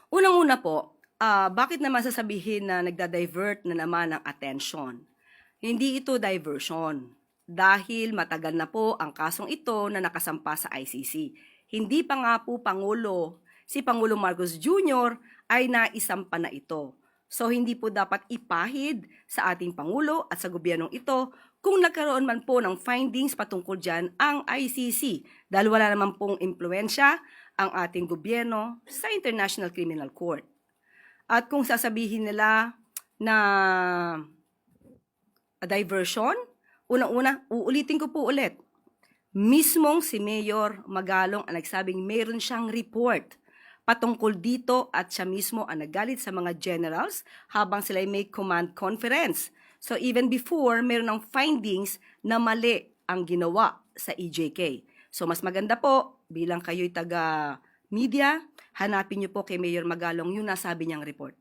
Unang-una po, bakit naman sasabihin na nagda-divert na naman ang attention? Hindi ito diversion dahil matagal na po ang kasong ito na nakasampa sa ICC. Hindi pa nga po si Pangulong Marcos Jr. ay naisampa na ito. So hindi po dapat ipahid sa ating Pangulo at sa gobyernong ito kung nagkaroon man po ng findings patungkol dyan ang ICC dahil wala naman pong impluensya ang ating gobyerno sa International Criminal Court. At kung sasabihin nila na diversion, unang-una, uulitin ko po ulit. Mismong si Mayor Magalong ang nagsabing mayroon siyang report patungkol dito at siya mismo ang nagalit sa mga generals habang sila may command conference. So even before, mayroon ng findings na mali ang ginawa sa EJK. So mas maganda po, bilang kayo'y taga-media, hanapin niyo po kay Mayor Magalong yung nasabi niyang report.